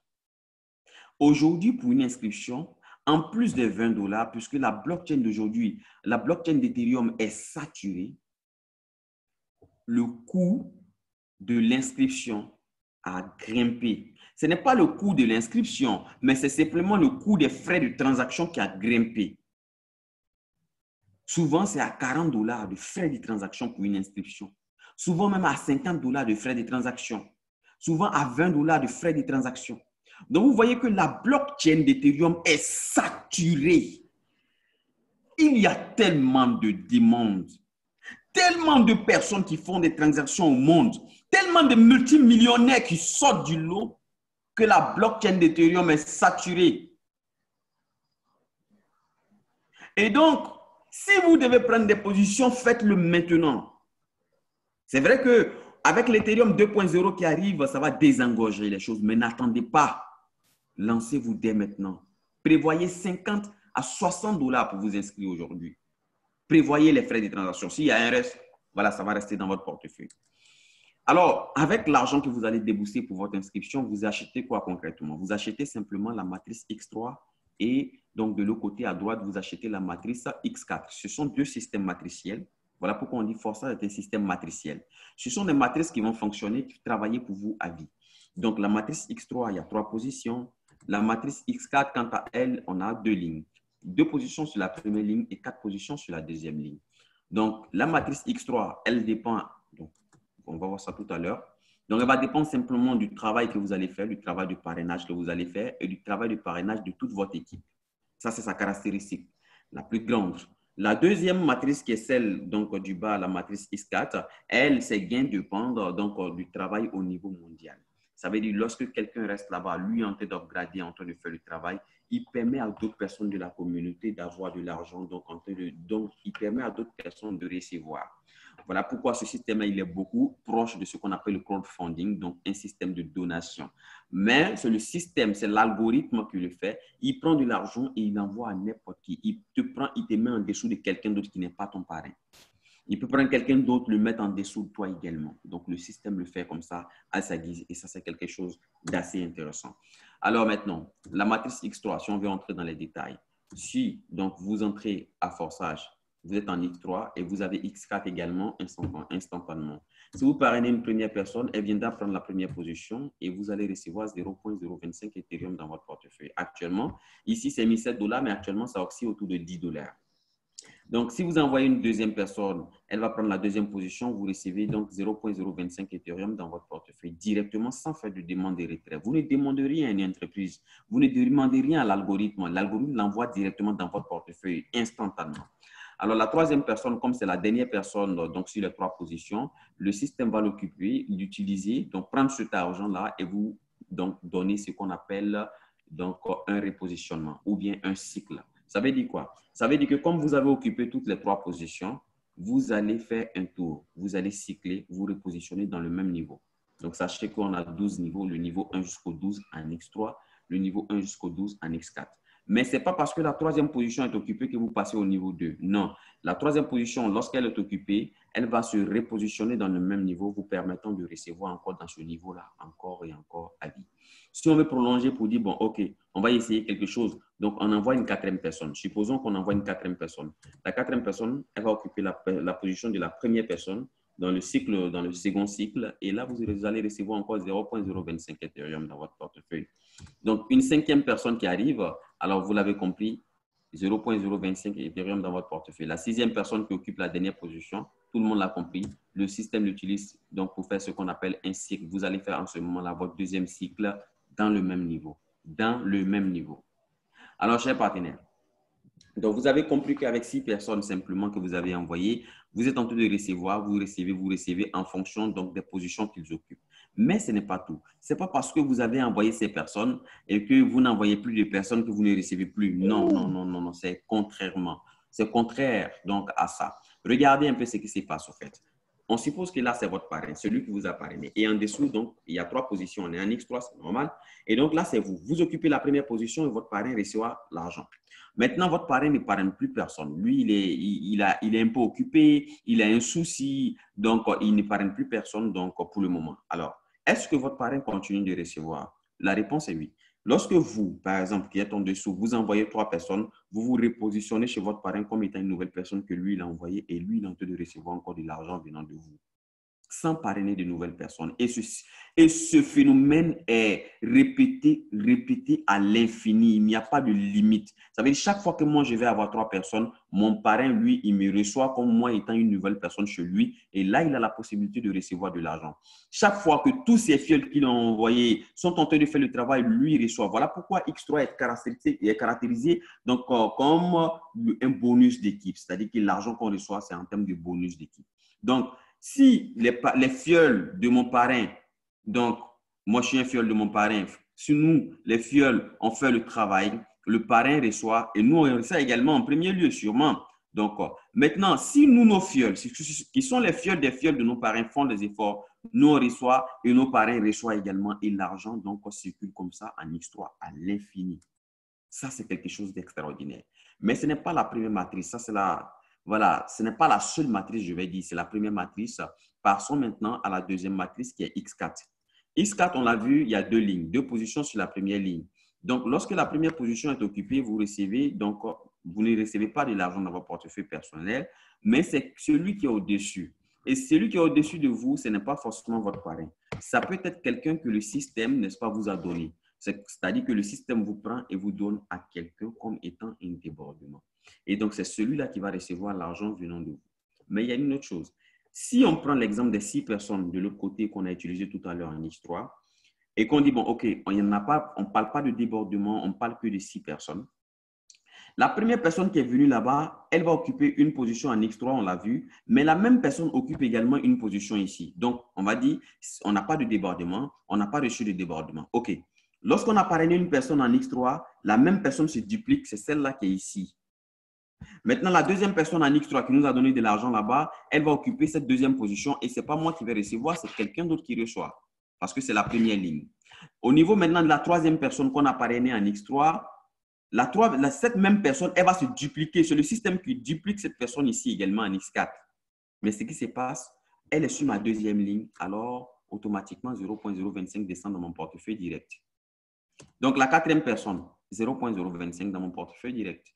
Aujourd'hui, pour une inscription, en plus de 20 dollars, puisque la blockchain d'aujourd'hui, la blockchain d'Ethereum est saturée, le coût de l'inscription a grimpé. Ce n'est pas le coût de l'inscription, mais c'est simplement le coût des frais de transaction qui a grimpé. Souvent, c'est à 40 dollars de frais de transaction pour une inscription. Souvent même à 50 dollars de frais de transaction. Souvent à 20 dollars de frais de transaction. Donc, vous voyez que la blockchain d'Ethereum est saturée. Il y a tellement de demandes, tellement de personnes qui font des transactions au monde, tellement de multimillionnaires qui sortent du lot que la blockchain d'Ethereum est saturée. Et donc, Si vous devez prendre des positions, faites-le maintenant. C'est vrai qu'avec l'Ethereum 2.0 qui arrive, ça va désengorger les choses, mais n'attendez pas. Lancez-vous dès maintenant. Prévoyez 50 à 60 dollars pour vous inscrire aujourd'hui. Prévoyez les frais de transaction. S'il y a un reste, voilà, ça va rester dans votre portefeuille. Alors, avec l'argent que vous allez débourser pour votre inscription, vous achetez quoi concrètement? Vous achetez simplement la matrice X3 et donc de l'autre côté à droite, vous achetez la matrice X4. Ce sont deux systèmes matriciels. Voilà pourquoi on dit Forçage est un système matriciel. Ce sont des matrices qui vont fonctionner, qui travailler pour vous à vie. Donc, la matrice X3, il y a 3 positions. La matrice X4, quant à elle, on a 2 lignes. 2 positions sur la première ligne et 4 positions sur la deuxième ligne. Donc, la matrice X3, elle dépend, donc, on va voir ça tout à l'heure. Donc, elle va dépendre simplement du travail que vous allez faire, du travail de parrainage que vous allez faire et du travail de parrainage de toute votre équipe. Ça, c'est sa caractéristique la plus grande. La deuxième matrice qui est celle donc, du bas, la matrice X4, elle, ses gains dépendent donc, du travail au niveau mondial. Ça veut dire lorsque quelqu'un reste là-bas, lui en train d'upgrader, en train de faire le travail, il permet à d'autres personnes de la communauté d'avoir de l'argent, donc il permet à d'autres personnes de recevoir. Voilà pourquoi ce système-là, il est beaucoup proche de ce qu'on appelle le crowdfunding, donc un système de donation. Mais c'est le système, c'est l'algorithme qui le fait. Il prend de l'argent et il l'envoie à n'importe qui. Il te met en dessous de quelqu'un d'autre qui n'est pas ton parrain. Il peut prendre quelqu'un d'autre, le mettre en dessous de toi également. Donc, le système le fait comme ça, à sa guise. Et ça, c'est quelque chose d'assez intéressant. Alors maintenant, la matrice X3, si on veut entrer dans les détails. Si donc, vous entrez à Forçage, vous êtes en X3 et vous avez X4 également instantanément. Si vous parrainez une première personne, elle viendra prendre la première position et vous allez recevoir 0.025 Ethereum dans votre portefeuille. Actuellement, ici, c'est 17 dollars, mais actuellement, ça oscille autour de 10 dollars. Donc, si vous envoyez une deuxième personne, elle va prendre la deuxième position, vous recevez donc 0.025 Ethereum dans votre portefeuille directement sans faire de demande de retrait. Vous ne demandez rien à une entreprise, vous ne demandez rien à l'algorithme. L'algorithme l'envoie directement dans votre portefeuille instantanément. Alors, la troisième personne, comme c'est la dernière personne donc sur les 3 positions, le système va l'occuper, l'utiliser, donc prendre cet argent-là et vous donc donner ce qu'on appelle donc un repositionnement ou bien un cycle. Ça veut dire quoi? Ça veut dire que comme vous avez occupé toutes les 3 positions, vous allez faire un tour. Vous allez cycler, vous repositionner dans le même niveau. Donc, sachez qu'on a 12 niveaux, le niveau 1 jusqu'au 12 en X3, le niveau 1 jusqu'au 12 en X4. Mais ce n'est pas parce que la 3e position est occupée que vous passez au niveau 2. Non, la 3e position, lorsqu'elle est occupée, elle va se repositionner dans le même niveau, vous permettant de recevoir encore dans ce niveau-là, encore et encore à vie. Si on veut prolonger pour dire, bon, OK, on va essayer quelque chose, donc on envoie une 4e personne. Supposons qu'on envoie une 4e personne. La 4e personne, elle va occuper la position de la première personne dans le cycle, dans le second cycle, et là, vous allez recevoir encore 0.025 Ethereum dans votre portefeuille. Donc, une 5e personne qui arrive, alors vous l'avez compris, 0.025 Ethereum dans votre portefeuille. La 6e personne qui occupe la dernière position, tout le monde l'a compris. Le système l'utilise donc pour faire ce qu'on appelle un cycle. Vous allez faire en ce moment-là votre 2e cycle dans le même niveau. Dans le même niveau. Alors, chers partenaires, donc vous avez compris qu'avec 6 personnes simplement que vous avez envoyées, vous êtes en train de recevoir, vous recevez en fonction donc des positions qu'ils occupent. Mais ce n'est pas tout. Ce n'est pas parce que vous avez envoyé ces personnes et que vous n'envoyez plus de personnes que vous ne recevez plus. Non, non, non, non, non, c'est contrairement. C'est contraire donc à ça. Regardez un peu ce qui se passe au fait. On suppose que là, c'est votre parrain, celui qui vous a parrainé. Et en dessous, donc, il y a 3 positions. On est en X3, c'est normal. Et donc là, c'est vous. Vous occupez la première position et votre parrain reçoit l'argent. Maintenant, votre parrain ne parraine plus personne. Lui, il est un peu occupé, il a un souci, donc il ne parraine plus personne donc, pour le moment. Alors, est-ce que votre parrain continue de recevoir? La réponse est oui. Lorsque vous, par exemple, qui êtes en dessous, vous envoyez 3 personnes, vous vous repositionnez chez votre parrain comme étant une nouvelle personne que lui, il a envoyée et lui, il est en train de recevoir encore de l'argent venant de vous, sans parrainer de nouvelles personnes. Et ce phénomène est répété à l'infini. Il n'y a pas de limite. Ça veut dire chaque fois que moi, je vais avoir 3 personnes, mon parrain, lui, il me reçoit comme moi étant une nouvelle personne chez lui. Et là, il a la possibilité de recevoir de l'argent. Chaque fois que tous ces fioles qu'il a envoyés sont en train de faire le travail, lui, il reçoit. Voilà pourquoi X3 est caractérisé donc, comme un bonus d'équipe. C'est-à-dire que l'argent qu'on reçoit, c'est en termes de bonus d'équipe. Donc, si les fioles de mon parrain, donc moi je suis un fiole de mon parrain, si nous, les fioles, on fait le travail, le parrain reçoit et nous on reçoit également en premier lieu sûrement. Donc, maintenant, si nous, nos fioles, qui sont les fioles des fioles de nos parrains, font des efforts, nous, on reçoit et nos parrains reçoivent également. Et l'argent, donc, circule comme ça en X3 à l'infini. Ça, c'est quelque chose d'extraordinaire. Mais ce n'est pas la première matrice. Ça, c'est voilà, ce n'est pas la seule matrice, je vais dire. C'est la première matrice. Passons maintenant à la deuxième matrice qui est X4. X4, on l'a vu, il y a deux lignes, deux positions sur la première ligne. Donc, lorsque la première position est occupée, vous ne recevez pas de l'argent dans votre portefeuille personnel, mais c'est celui qui est au-dessus. Et celui qui est au-dessus de vous, ce n'est pas forcément votre parrain. Ça peut être quelqu'un que le système, n'est-ce pas, vous a donné. C'est-à-dire que le système vous prend et vous donne à quelqu'un comme étant un débordement. Et donc, c'est celui-là qui va recevoir l'argent venant de vous. Mais il y a une autre chose. Si on prend l'exemple des 6 personnes de l'autre côté qu'on a utilisé tout à l'heure en X3, et qu'on dit, bon, OK, on ne parle pas de débordement, on ne parle que de 6 personnes. La première personne qui est venue là-bas, elle va occuper une position en X3, on l'a vu, mais la même personne occupe également une position ici. Donc, on va dire, on n'a pas de débordement, on n'a pas reçu de débordement. OK. Lorsqu'on a parrainé une personne en X3, la même personne se duplique, c'est celle-là qui est ici. Maintenant, la deuxième personne en X3 qui nous a donné de l'argent là-bas, elle va occuper cette deuxième position et ce n'est pas moi qui vais recevoir, c'est quelqu'un d'autre qui reçoit parce que c'est la première ligne. Au niveau maintenant de la troisième personne qu'on a parrainée en X3, cette même personne, elle va se dupliquer. C'est le système qui duplique cette personne ici également en X4. Mais ce qui se passe, elle est sur ma deuxième ligne, alors automatiquement 0.025 descend dans mon portefeuille direct. Donc la quatrième personne, 0.025 dans mon portefeuille direct.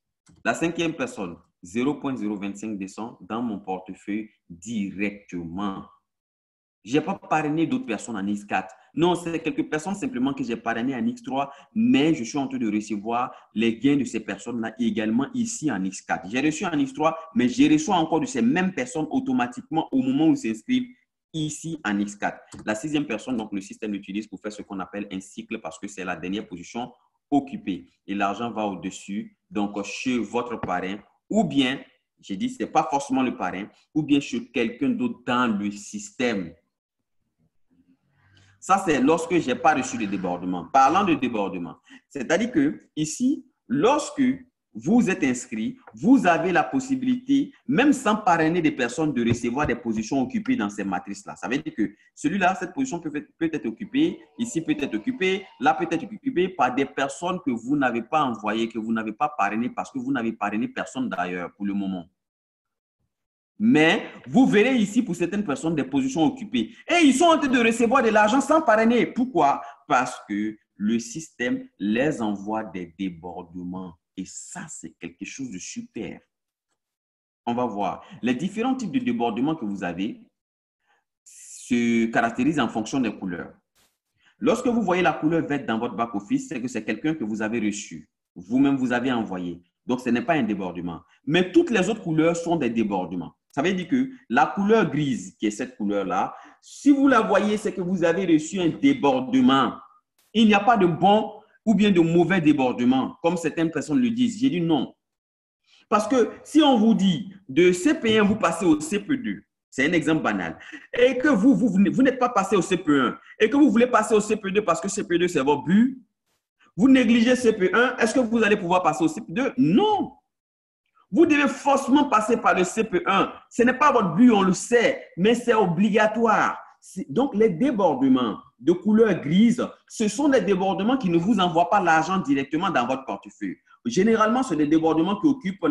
La cinquième personne, 0.025 descend dans mon portefeuille directement. Je n'ai pas parrainé d'autres personnes en X4. Non, c'est quelques personnes simplement que j'ai parrainé en X3, mais je suis en train de recevoir les gains de ces personnes-là également ici en X4. J'ai reçu en X3, mais je reçois encore de ces mêmes personnes automatiquement au moment où ils s'inscrivent ici en X4. La sixième personne, donc le système l'utilise pour faire ce qu'on appelle un cycle parce que c'est la dernière position occupée. Et l'argent va au-dessus, donc chez votre parrain ou bien, j'ai dit, ce n'est pas forcément le parrain, ou bien chez quelqu'un d'autre dans le système. Ça, c'est lorsque je n'ai pas reçu de débordement. Parlant de débordement, c'est-à-dire que ici, lorsque vous êtes inscrit, vous avez la possibilité, même sans parrainer des personnes, de recevoir des positions occupées dans ces matrices-là. Ça veut dire que celui-là, cette position peut être occupée, ici peut être occupée, là peut être occupée par des personnes que vous n'avez pas envoyées, que vous n'avez pas parrainées parce que vous n'avez parrainé personne d'ailleurs pour le moment. Mais vous verrez ici pour certaines personnes des positions occupées. Et ils sont en train de recevoir de l'argent sans parrainer. Pourquoi? Parce que le système les envoie des débordements. Et ça, c'est quelque chose de super. On va voir. Les différents types de débordements que vous avez se caractérisent en fonction des couleurs. Lorsque vous voyez la couleur verte dans votre back-office, c'est que c'est quelqu'un que vous avez reçu. Vous-même, vous avez envoyé. Donc, ce n'est pas un débordement. Mais toutes les autres couleurs sont des débordements. Ça veut dire que la couleur grise, qui est cette couleur-là, si vous la voyez, c'est que vous avez reçu un débordement. Il n'y a pas de bon ou bien de mauvais débordement, comme certaines personnes le disent. J'ai dit non. Parce que si on vous dit de CP1, vous passez au CP2, c'est un exemple banal, et que vous n'êtes pas passé au CP1, et que vous voulez passer au CP2 parce que CP2, c'est votre but, vous négligez CP1, est-ce que vous allez pouvoir passer au CP2? Non. Vous devez forcément passer par le CP1. Ce n'est pas votre but, on le sait, mais c'est obligatoire. Donc, les débordements de couleur grise, ce sont des débordements qui ne vous envoient pas l'argent directement dans votre portefeuille. Généralement, ce sont des débordements qui occupent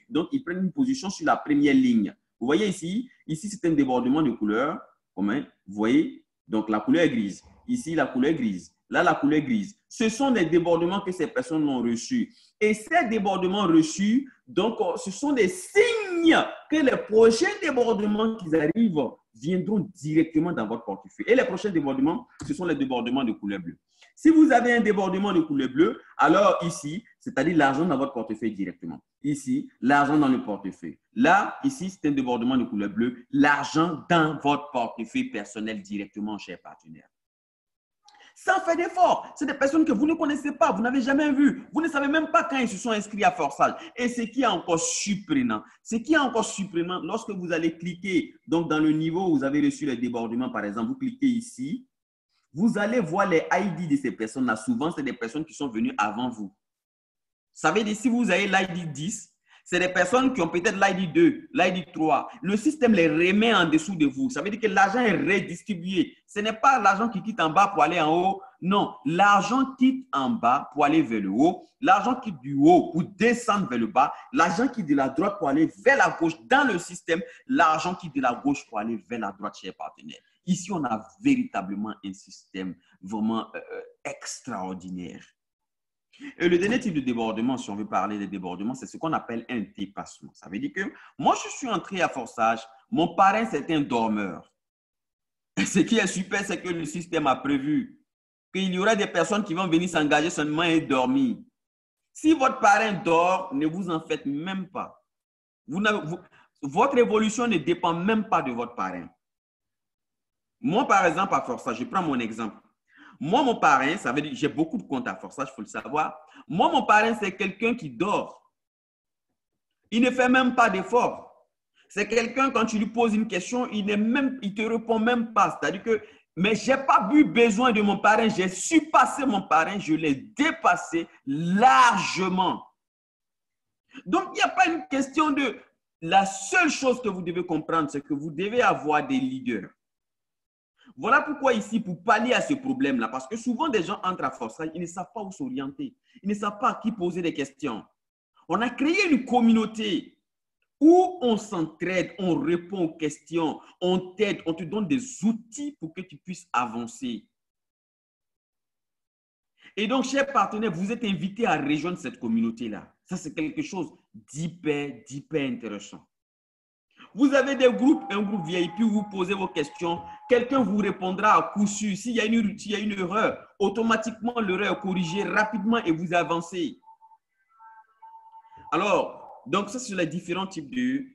donc ils prennent une position sur la première ligne. Vous voyez ici, c'est un débordement de couleur. Comment? Vous voyez? Donc, la couleur est grise. Ici, la couleur est grise. Là, la couleur grise. Ce sont des débordements que ces personnes ont reçus. Et ces débordements reçus, donc, ce sont des signes que les prochains débordements qui arrivent viendront directement dans votre portefeuille. Et les prochains débordements, ce sont les débordements de couleur bleue. Si vous avez un débordement de couleur bleue, alors ici, c'est-à-dire l'argent dans votre portefeuille directement. Ici, l'argent dans le portefeuille. Là, ici, c'est un débordement de couleur bleue, l'argent dans votre portefeuille personnel directement, chers partenaires. Sans faire d'effort. C'est des personnes que vous ne connaissez pas, vous n'avez jamais vues. Vous ne savez même pas quand ils se sont inscrits à Forsage. Et ce qui est encore surprenant, lorsque vous allez cliquer donc dans le niveau où vous avez reçu les débordements, par exemple, vous cliquez ici, vous allez voir les ID de ces personnes-là. Souvent, c'est des personnes qui sont venues avant vous. Ça veut dire, si vous avez l'ID 10, C'est des personnes qui ont peut-être l'ID 2, l'ID 3. Le système les remet en dessous de vous. Ça veut dire que l'argent est redistribué. Ce n'est pas l'argent qui quitte en bas pour aller en haut. Non, l'argent quitte en bas pour aller vers le haut. L'argent quitte du haut pour descendre vers le bas. L'argent quitte de la droite pour aller vers la gauche dans le système. L'argent quitte de la gauche pour aller vers la droite, chers partenaires. Ici, on a véritablement un système vraiment extraordinaire. Et le dernier type de débordement, si on veut parler de débordement, c'est ce qu'on appelle un dépassement. Ça veut dire que moi, je suis entré à forçage, mon parrain, c'est un dormeur. Et ce qui est super, c'est que le système a prévu qu'il y aura des personnes qui vont venir s'engager seulement et dormir. Si votre parrain dort, ne vous en faites même pas. Votre évolution ne dépend même pas de votre parrain. Moi, par exemple, à forçage, je prends mon exemple. Moi, mon parrain, ça veut dire que j'ai beaucoup de comptes à forçage, il faut le savoir. Moi, mon parrain, c'est quelqu'un qui dort. Il ne fait même pas d'effort. C'est quelqu'un, quand tu lui poses une question, il ne te répond même pas. C'est-à-dire que, mais je n'ai pas eu besoin de mon parrain, j'ai surpassé mon parrain, je l'ai dépassé largement. Donc, il n'y a pas une question de… La seule chose que vous devez comprendre, c'est que vous devez avoir des leaders. Voilà pourquoi ici, pour pallier à ce problème-là, parce que souvent des gens entrent à forçage, ils ne savent pas où s'orienter. Ils ne savent pas à qui poser des questions. On a créé une communauté où on s'entraide, on répond aux questions, on t'aide, on te donne des outils pour que tu puisses avancer. Et donc, chers partenaires, vous êtes invités à rejoindre cette communauté-là. Ça, c'est quelque chose d'hyper intéressant. Vous avez des groupes, un groupe VIP où vous posez vos questions, quelqu'un vous répondra à coup sûr. S'il y a une erreur, automatiquement l'erreur est corrigée rapidement et vous avancez. Alors, donc ça, c'est les différents types de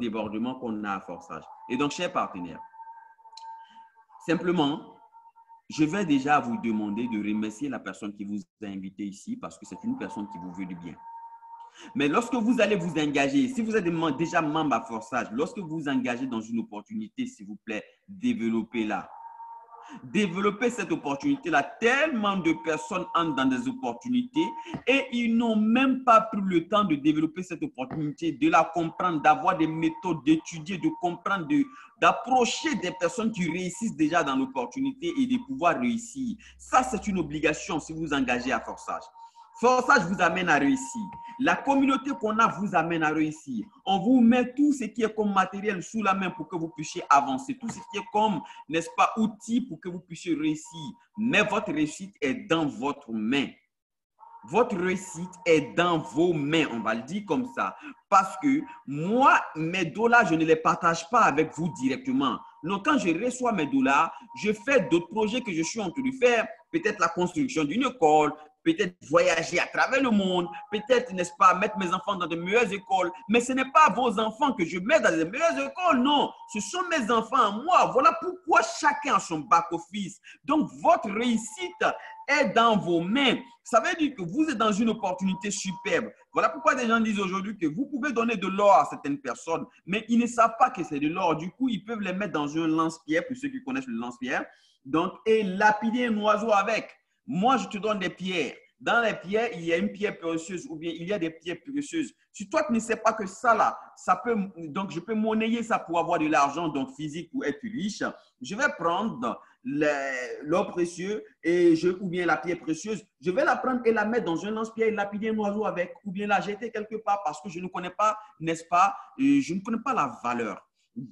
débordements qu'on a à forçage. Et donc, chers partenaires, simplement, je vais déjà vous demander de remercier la personne qui vous a invité ici parce que c'est une personne qui vous veut du bien. Mais lorsque vous allez vous engager, si vous êtes déjà membre à forçage, lorsque vous vous engagez dans une opportunité, s'il vous plaît, développez-la. Développez cette opportunité-là. Tellement de personnes entrent dans des opportunités et ils n'ont même pas pris le temps de développer cette opportunité, de la comprendre, d'avoir des méthodes, d'étudier, de comprendre, d'approcher des personnes qui réussissent déjà dans l'opportunité et de pouvoir réussir. Ça, c'est une obligation si vous vous engagez à forçage. Forçage vous amène à réussir. La communauté qu'on a vous amène à réussir. On vous met tout ce qui est comme matériel sous la main pour que vous puissiez avancer. Tout ce qui est comme, n'est-ce pas, outils pour que vous puissiez réussir. Mais votre réussite est dans votre main. Votre réussite est dans vos mains, on va le dire comme ça. Parce que moi, mes dollars, je ne les partage pas avec vous directement. Donc, quand je reçois mes dollars, je fais d'autres projets que je suis en train de faire. Peut-être la construction d'une école, peut-être voyager à travers le monde, peut-être, n'est-ce pas, mettre mes enfants dans de meilleures écoles. Mais ce n'est pas vos enfants que je mets dans de meilleures écoles, non. Ce sont mes enfants à moi. Voilà pourquoi chacun a son back-office. Donc, votre réussite est dans vos mains. Ça veut dire que vous êtes dans une opportunité superbe. Voilà pourquoi des gens disent aujourd'hui que vous pouvez donner de l'or à certaines personnes, mais ils ne savent pas que c'est de l'or. Du coup, ils peuvent les mettre dans un lance-pierre, pour ceux qui connaissent le lance-pierre, donc, et lapider un oiseau avec. Moi, je te donne des pierres. Dans les pierres, il y a une pierre précieuse ou bien il y a des pierres précieuses. Si toi, tu ne sais pas que ça là, donc je peux monnayer ça pour avoir de l'argent, donc physique pour être riche, je vais prendre l'or précieux ou bien la pierre précieuse, je vais la prendre et la mettre dans un lance-pierre et lapider un oiseau avec, ou bien la jeter quelque part parce que je ne connais pas, n'est-ce pas, je ne connais pas la valeur.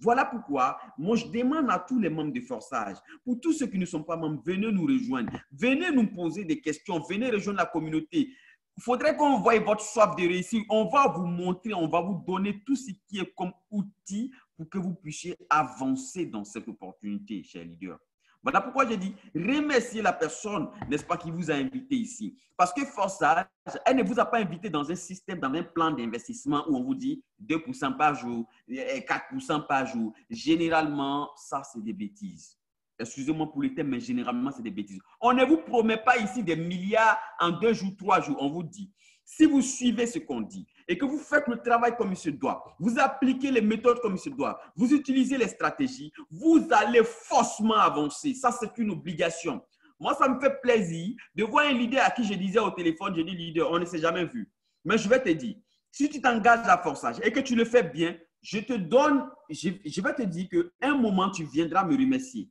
Voilà pourquoi, moi, je demande à tous les membres de Forçage, pour tous ceux qui ne sont pas membres, venez nous rejoindre, venez nous poser des questions, venez rejoindre la communauté. Il faudrait qu'on voie votre soif de réussir. On va vous montrer, on va vous donner tout ce qui est comme outil pour que vous puissiez avancer dans cette opportunité, chers leaders. Voilà pourquoi j'ai dit, remerciez la personne, n'est-ce pas, qui vous a invité ici. Parce que Forçage, elle ne vous a pas invité dans un système, dans un plan d'investissement où on vous dit 2% par jour, 4% par jour. Généralement, ça, c'est des bêtises. Excusez-moi pour le thème, mais généralement, c'est des bêtises. On ne vous promet pas ici des milliards en 2 jours, 3 jours. On vous dit, si vous suivez ce qu'on dit et que vous faites le travail comme il se doit, vous appliquez les méthodes comme il se doit, vous utilisez les stratégies, vous allez forcément avancer. Ça, c'est une obligation. Moi, ça me fait plaisir de voir un leader à qui je disais au téléphone, je dis leader, on ne s'est jamais vu. Mais je vais te dire, Si tu t'engages à forçage et que tu le fais bien, je vais te dire qu'à un moment, tu viendras me remercier.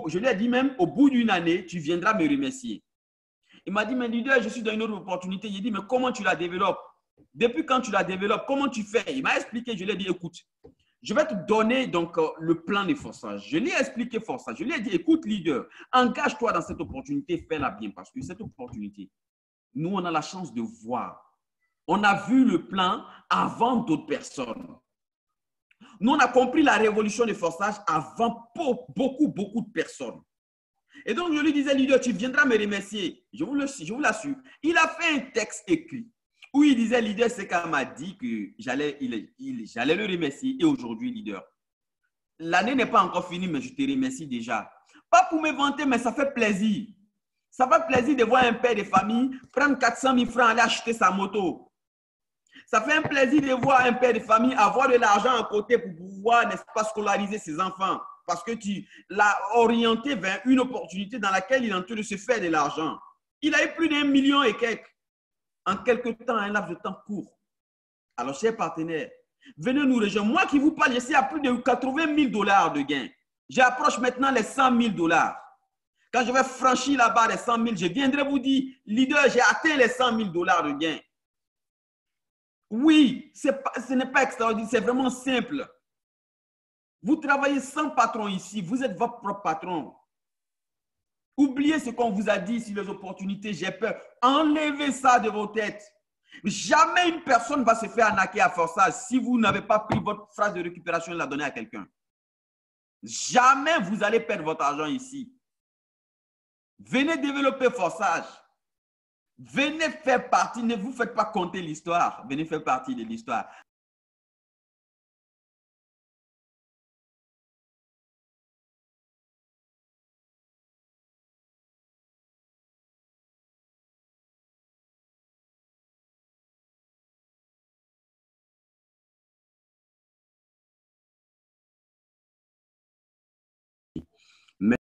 Je lui ai dit même, au bout d'une année, tu viendras me remercier. Il m'a dit, mais leader, je suis dans une autre opportunité. J'ai dit, mais comment tu la développes? Depuis quand tu la développes, comment tu fais? Il m'a expliqué, je lui ai dit, écoute, je vais te donner donc le plan de forçage. Je lui ai expliqué forçage. Je lui ai dit, écoute, leader, engage-toi dans cette opportunité, fais-la bien parce que cette opportunité, nous, on a la chance de voir. On a vu le plan avant d'autres personnes. Nous, on a compris la révolution du forçage avant beaucoup de personnes. Et donc, je lui disais, leader, tu viendras me remercier. Je vous l'assure. Il a fait un texte écrit où il disait, leader, c'est quand m'a dit que j'allais le remercier. Et aujourd'hui, leader, l'année n'est pas encore finie, mais je te remercie déjà. Pas pour me vanter, mais ça fait plaisir. Ça fait plaisir de voir un père de famille prendre 400 000 francs, aller acheter sa moto. Ça fait un plaisir de voir un père de famille avoir de l'argent à côté pour pouvoir, n'est-ce pas, scolariser ses enfants. Parce que tu l'as orienté vers une opportunité dans laquelle il est en train de se faire de l'argent. Il a eu plus d'1 million et quelques en quelques temps, un laps de temps court. Alors, chers partenaires, venez nous rejoindre. Moi qui vous parle, je suis à plus de 80 000 $ de gains. J'approche maintenant les 100 000 $. Quand je vais franchir la barre des 100 000, je viendrai vous dire, leader, j'ai atteint les 100 000 $ de gains. Oui, ce n'est pas extraordinaire, c'est vraiment simple. Vous travaillez sans patron ici, vous êtes votre propre patron. Oubliez ce qu'on vous a dit sur les opportunités, j'ai peur. Enlevez ça de vos têtes. Jamais une personne ne va se faire arnaquer à forçage si vous n'avez pas pris votre phrase de récupération et la donner à quelqu'un. Jamais vous allez perdre votre argent ici. Venez développer forçage. Venez faire partie, ne vous faites pas compter l'histoire. Venez faire partie de l'histoire.